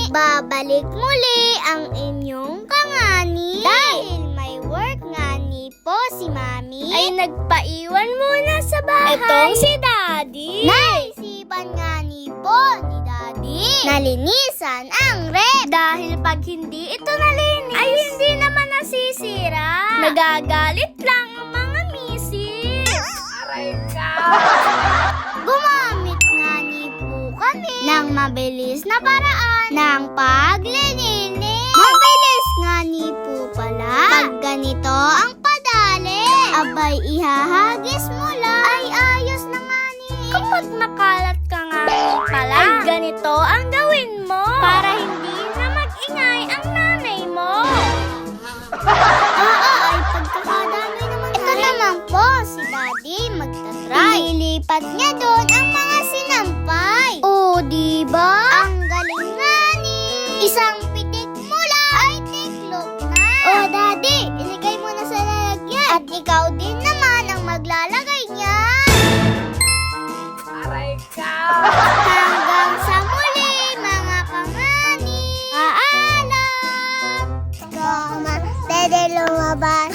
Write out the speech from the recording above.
babalik muli ang inyong kangani. Dahil may work ngani po si Mami, ay nagpaiwan muna sa bahay. Etong si Daddy. Naisipan ngani po ni Daddy nalinisan ang rep. Dahil pag hindi ito nalinis, Ay, hindi naman nasisira. nagagalit lang ang mga misis. Aray ka. Gumamit nga ni po kami ng mabilis na paraan ng paglilinis. Mabilis nga ni po pala. Pag ganito ang padali, abay ihahagis mo lang. Ay ayos na nga ni. Kapag makalat ka nga pala, Ay ganito ang gawin mo. para hindi na mag-ingay ang nanay mo. Oo, ay pagkakadami naman. Ito naman po, si Daddy magta-try. Ililipat niya doon ang mga sinampay. O, diba? Ang galing nga ni. Isang pitik mula ay tiklop na. O, Daddy, iligay mo na sa lalagyan. At ikaw din naman ang maglalagay niyan. Aray ka. Hanggang sa muli, mga kangani. Paalam! Goma, dede lumabas.